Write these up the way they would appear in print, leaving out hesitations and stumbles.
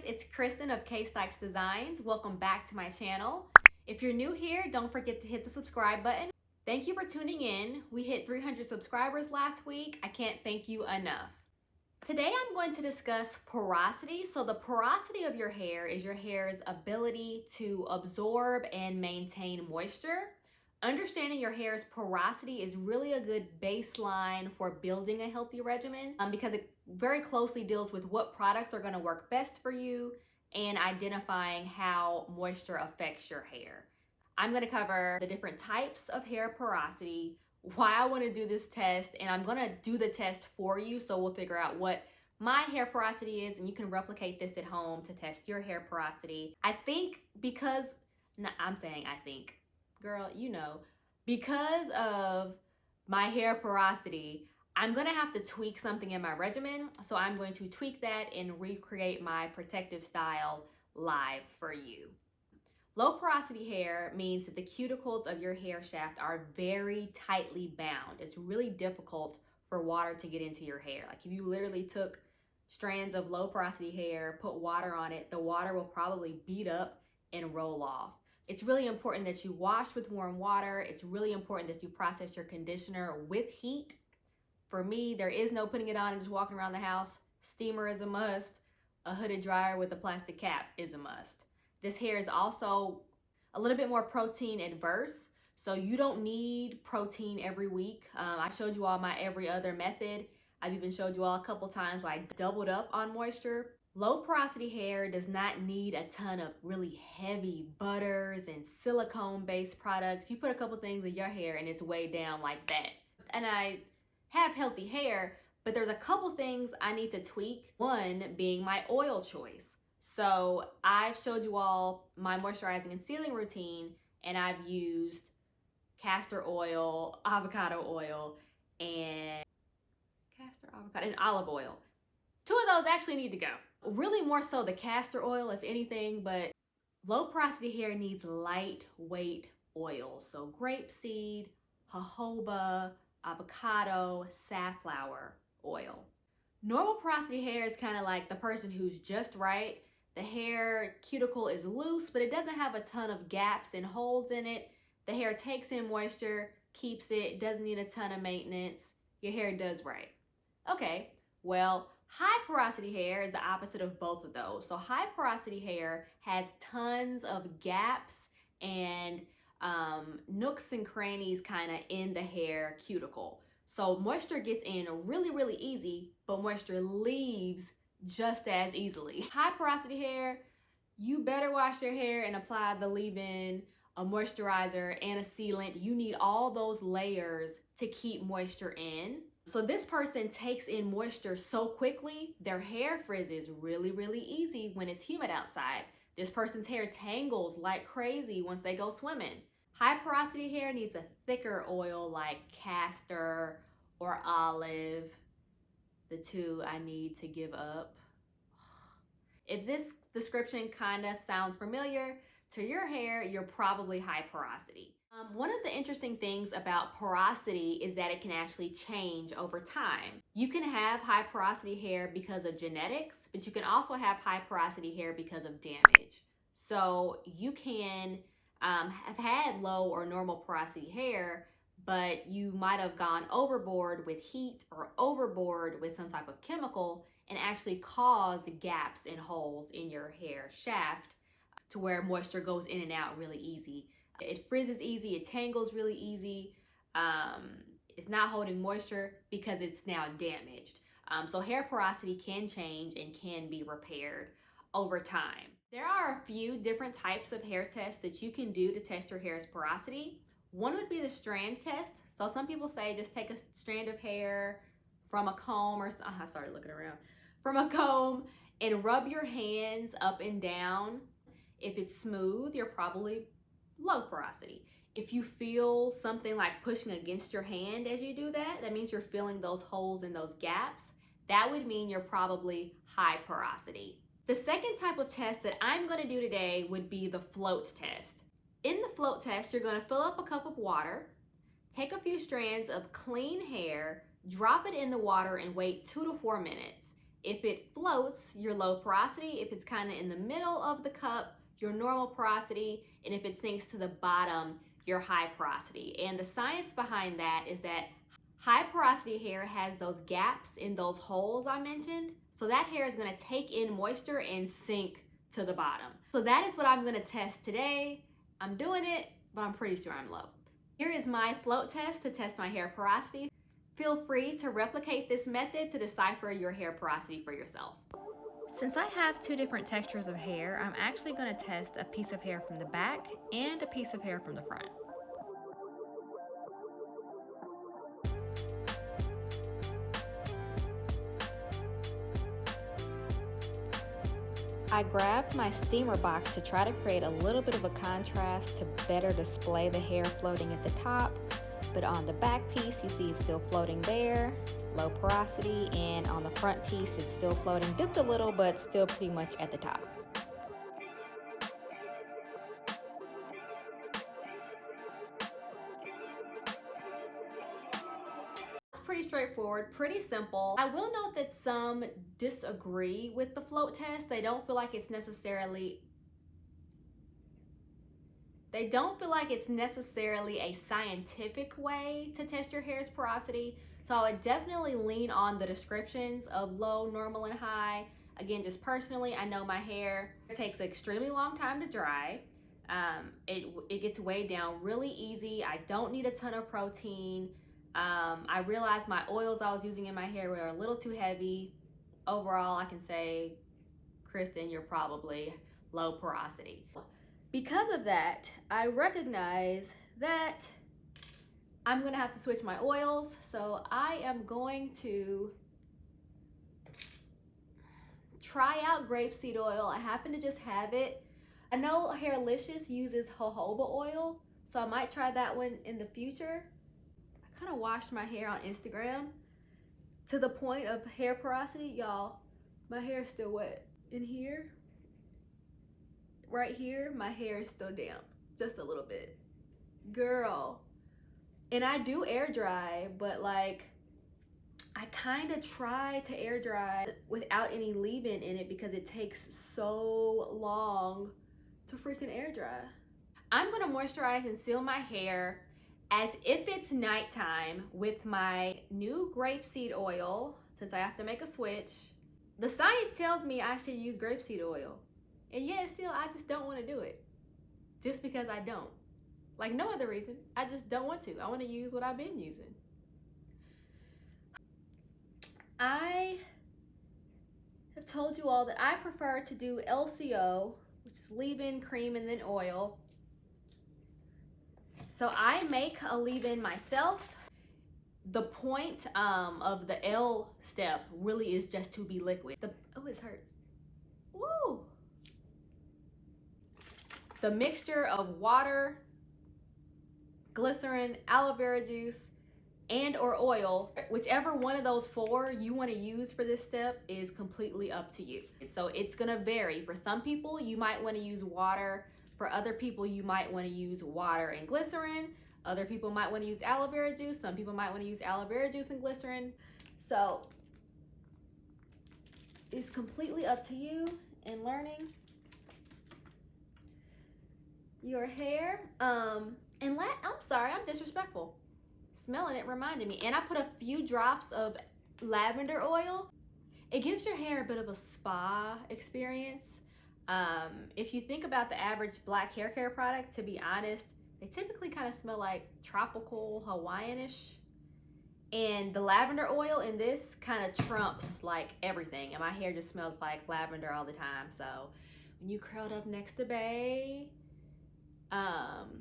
it's Kristen of K-Stykes Designs. Welcome back to my channel. If you're new here, don't forget to hit the subscribe button. Thank you for tuning in. We hit 300 subscribers last week. I can't thank you enough. Today I'm going to discuss porosity. So the porosity of your hair is your hair's ability to absorb and maintain moisture. Understanding your hair's porosity is really a good baseline for building a healthy regimen because it very closely deals with what products are going to work best for you and identifying how moisture affects your hair. I'm going to cover the different types of hair porosity, why I want to do this test, and I'm going to do the test for you so we'll figure out what my hair porosity is and you can replicate this at home to test your hair porosity. I think because, no, I'm saying I think, girl, you know, because of my hair porosity, I'm gonna have to tweak something in my regimen. So I'm going to tweak that and recreate my protective style live for you. Low porosity hair means that the cuticles of your hair shaft are very tightly bound. It's really difficult for water to get into your hair. Like if you literally took strands of low porosity hair, put water on it, the water will probably beat up and roll off. It's really important that you wash with warm water. It's really important that you process your conditioner with heat. For me, there is no putting it on and just walking around the house. Steamer is a must. A hooded dryer with a plastic cap is a must. This hair is also a little bit more protein adverse, so you don't need protein every week. I showed you all my every other method. I've even showed you all a couple times where I doubled up on moisture. Low porosity hair does not need a ton of really heavy butters and silicone-based products. You put a couple things in your hair and it's way down like that. And I have healthy hair, but there's a couple things I need to tweak. One being my oil choice. So I've showed you all my moisturizing and sealing routine, and I've used castor oil, avocado oil, and olive oil. Two of those actually need to go. Really more so the castor oil, if anything, but low porosity hair needs lightweight oil. So grapeseed, jojoba, avocado, safflower oil. Normal porosity hair is kind of like the person who's just right. The hair cuticle is loose, but it doesn't have a ton of gaps and holes in it. The hair takes in moisture, keeps it, doesn't need a ton of maintenance. Your hair does right. Okay, well, high porosity hair is the opposite of both of those. So high porosity hair has tons of gaps and nooks and crannies kind of in the hair cuticle. So moisture gets in really, really easy, but moisture leaves just as easily. High porosity hair, you better wash your hair and apply the leave-in, a moisturizer, and a sealant. You need all those layers to keep moisture in. So this person takes in moisture so quickly, their hair frizzes really, really easy when it's humid outside. This person's hair tangles like crazy once they go swimming. High porosity hair needs a thicker oil like castor or olive. The two I need to give up. If this description kind of sounds familiar to your hair, you're probably high porosity. One of the interesting things about porosity is that it can actually change over time. You can have high porosity hair because of genetics, but you can also have high porosity hair because of damage. So you can have had low or normal porosity hair, but you might have gone overboard with heat or overboard with some type of chemical and actually caused gaps and holes in your hair shaft to where moisture goes in and out really easy. It frizzes easy, it tangles really easy. It's not holding moisture because it's now damaged. So hair porosity can change and can be repaired over time. There are a few different types of hair tests that you can do to test your hair's porosity. One would be the strand test. So some people say just take a strand of hair from a comb or I started looking around. From a comb and rub your hands up and down. If it's smooth, you're probably low porosity. If you feel something like pushing against your hand as you do that, that means you're feeling those holes and those gaps. That would mean you're probably high porosity. The second type of test that I'm going to do today would be the float test. In the float test, you're going to fill up a cup of water, take a few strands of clean hair, drop it in the water and wait 2 to 4 minutes. If it floats, your low porosity. If it's kind of in the middle of the cup, your normal porosity. And if it sinks to the bottom, your high porosity. And the science behind that is that high porosity hair has those gaps in those holes I mentioned. So that hair is gonna take in moisture and sink to the bottom. So that is what I'm gonna test today. I'm doing it, but I'm pretty sure I'm low. Here is my float test to test my hair porosity. Feel free to replicate this method to decipher your hair porosity for yourself. Since I have two different textures of hair, I'm actually going to test a piece of hair from the back and a piece of hair from the front. I grabbed my steamer box to try to create a little bit of a contrast to better display the hair floating at the top. But on the back piece, you see it's still floating there, low porosity, and on the front piece, it's still floating, dipped a little, but still pretty much at the top. It's pretty straightforward, pretty simple. I will note that some disagree with the float test. They don't feel like it's necessarily a scientific way to test your hair's porosity. So I would definitely lean on the descriptions of low, normal, and high. Again, just personally, I know my hair takes an extremely long time to dry. It gets weighed down really easy. I don't need a ton of protein. I realized my oils I was using in my hair were a little too heavy. Overall, I can say, Kristen, you're probably low porosity. Because of that, I recognize that I'm gonna have to switch my oils. So I am going to try out grapeseed oil. I happen to just have it. I know Hairlicious uses jojoba oil, so I might try that one in the future. I kind of washed my hair on Instagram to the point of hair porosity. Y'all, my hair is still wet in here. Right here, my hair is still damp, just a little bit. Girl. And I do air dry, but like, I kind of try to air dry without any leave-in in it because it takes so long to freaking air dry. I'm gonna moisturize and seal my hair as if it's nighttime with my new grapeseed oil, since I have to make a switch. The science tells me I should use grapeseed oil. And yet still, I just don't want to do it. Just because I don't. Like, no other reason. I just don't want to. I want to use what I've been using. I have told you all that I prefer to do LCO, which is leave-in, cream, and then oil. So I make a leave-in myself. The point of the L step really is just to be liquid. Oh, it hurts. Woo! The mixture of water, glycerin, aloe vera juice, and or oil, whichever one of those four you want to use for this step is completely up to you. So it's gonna vary. For some people, you might want to use water. For other people, you might want to use water and glycerin. Other people might want to use aloe vera juice. Some people might want to use aloe vera juice and glycerin. So it's completely up to you and learning your hair. I'm sorry, I'm disrespectful. Smelling it reminded me. And I put a few drops of lavender oil. It gives your hair a bit of a spa experience. If you think about the average black hair care product, to be honest, they typically kind of smell like tropical Hawaiian-ish. And the lavender oil in this kind of trumps like everything. And my hair just smells like lavender all the time. So when you curled up next to Bae,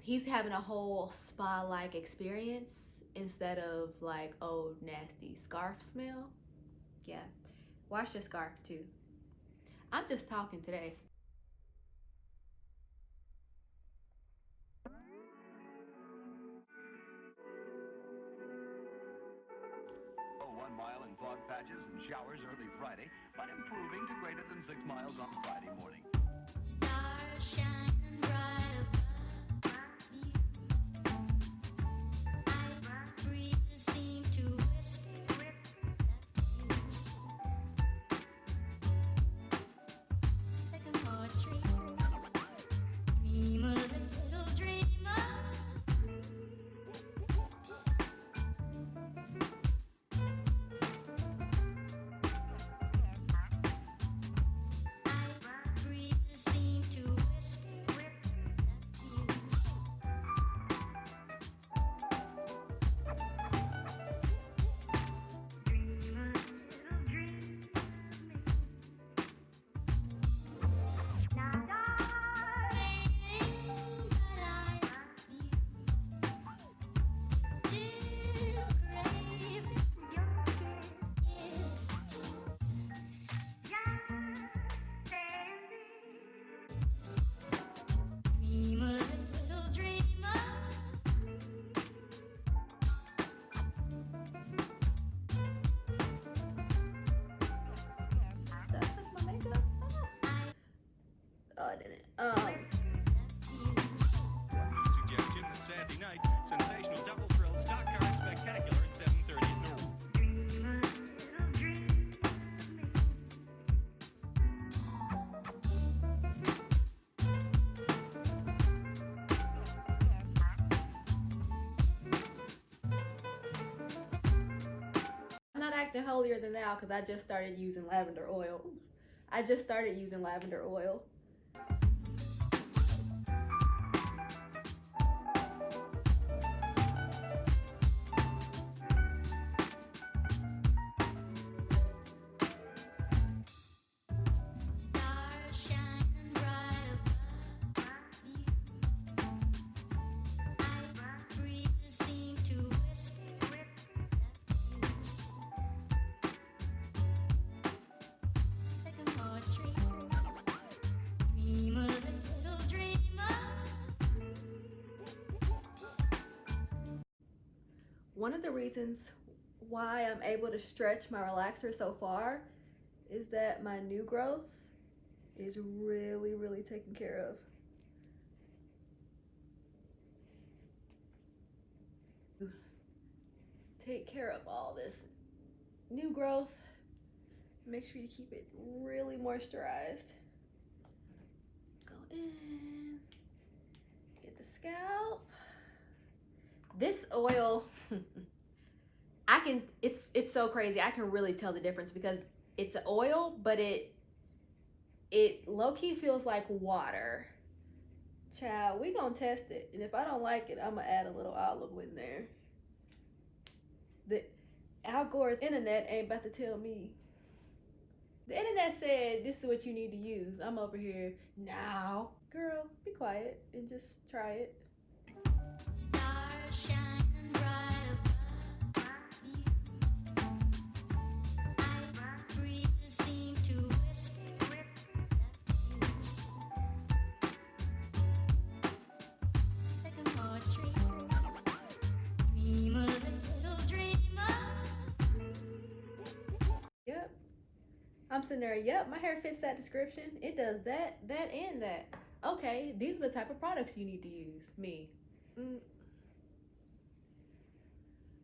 he's having a whole spa-like experience instead of like old nasty scarf smell. Yeah, wash your scarf too. I'm just talking today. Oh, 1 mile in fog patches and showers early Friday, but improving to greater than 6 miles on Friday morning. Stars shining bright above me. Night breezes seem to whisper that blood in it. Suggestion that Saturday night, sensational double thrill, stock car spectacular at 7:30 at noon. I'm not acting holier than thou because I just started using lavender oil. I just started using lavender oil. Stars shining bright above you. Night breezes seem to whisper that sycamore tree. Dream a little dreamer. One of the reasons why I'm able to stretch my relaxer so far is that my new growth is really, really taken care of. Take care of all this new growth. Make sure you keep it really moisturized. Go in, get the scalp. This oil, it's so crazy. I can really tell the difference because it's an oil, but it low-key feels like water. Child, we gonna test it, and if I don't like it, I'm gonna add a little olive in there. The Al Gore's internet ain't about to tell me. The internet said this is what you need to use. I'm over here now. Girl, be quiet and just try it. Stars shining bright above you. Night breezes seem to whisper that sycamore tree. Dream a little dreamer. Yep. I'm sitting there, yep, my hair fits that description. It does that, and that. Okay, these are the type of products you need to use. Me.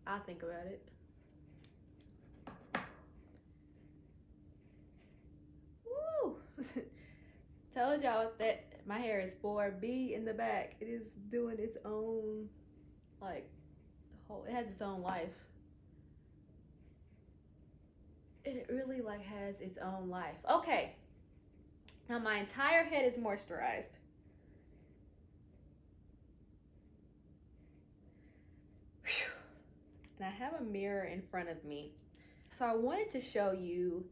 I'll think about it. Woo! Told y'all that my hair is 4B in the back. It is doing its own, like, it has its own life. It really like has its own life. Okay. Now my entire head is moisturized. Whew. And I have a mirror in front of me. So I wanted to show you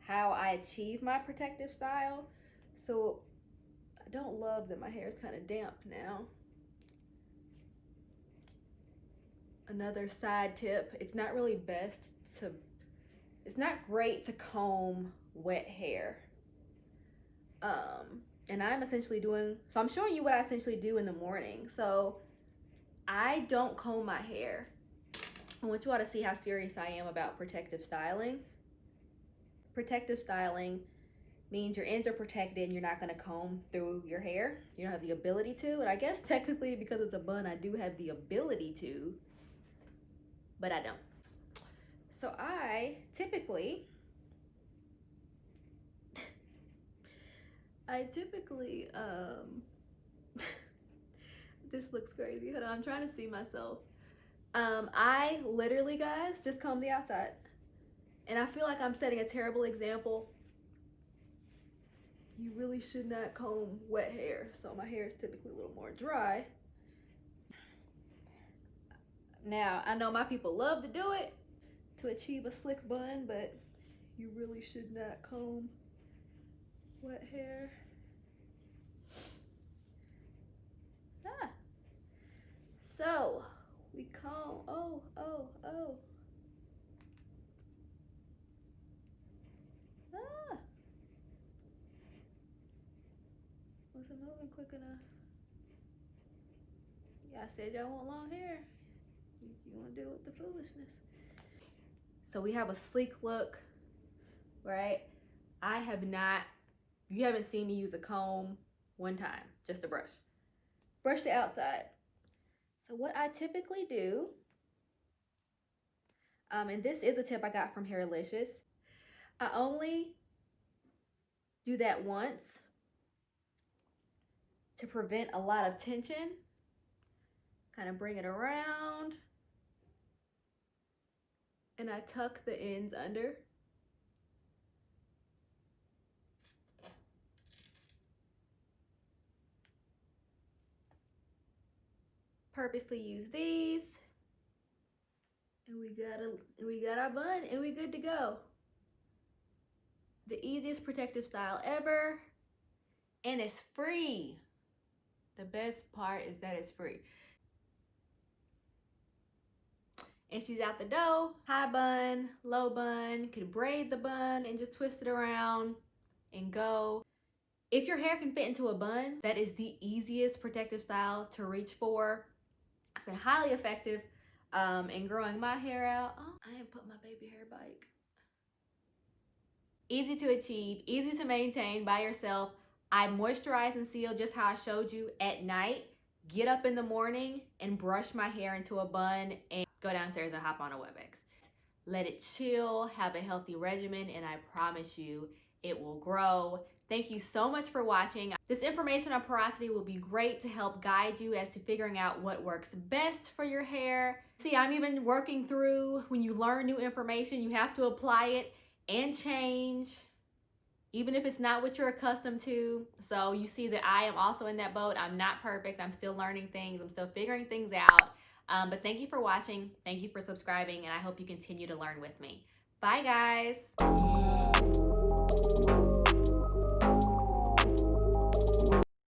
how I achieve my protective style. So I don't love that my hair is kind of damp now. Another side tip, it's not really best to, it's not great to comb wet hair. And I'm essentially doing, so I'm showing you what I essentially do in the morning. So I don't comb my hair. I want you all to see how serious I am about protective styling. Protective styling means your ends are protected and you're not gonna comb through your hair. You don't have the ability to, and I guess technically because it's a bun, I do have the ability to, but I don't. So I typically, this looks crazy. Hold on, I'm trying to see myself. I literally, guys, just comb the outside. And I feel like I'm setting a terrible example. You really should not comb wet hair. So my hair is typically a little more dry. Now, I know my people love to do it to achieve a slick bun, but you really should not comb wet hair. So we comb, oh. Wasn't moving quick enough. Y'all said y'all want long hair. You want to deal with the foolishness. So we have a sleek look, right? You haven't seen me use a comb one time, just a brush. Brush the outside. So what I typically do, and this is a tip I got from Hairlicious, I only do that once to prevent a lot of tension. Kind of bring it around, and I tuck the ends under. Purposely use these, and we got our bun, and we good to go. The easiest protective style ever, and it's free. The best part is that it's free. And she's out the dough. High bun, low bun. You could braid the bun and just twist it around and go. If your hair can fit into a bun, that is the easiest protective style to reach for. It's been highly effective in growing my hair out. Oh, I didn't put my baby hair bike. Easy to achieve, easy to maintain by yourself. I moisturize and seal just how I showed you at night. Get up in the morning and brush my hair into a bun and go downstairs and hop on a WebEx. Let it chill, have a healthy regimen, and I promise you it will grow. Thank you so much for watching. This information on porosity will be great to help guide you as to figuring out what works best for your hair. See, I'm even working through when you learn new information, you have to apply it and change, even if it's not what you're accustomed to. So you see that I am also in that boat. I'm not perfect. I'm still learning things. I'm still figuring things out. But thank you for watching. Thank you for subscribing, and I hope you continue to learn with me. Bye, guys.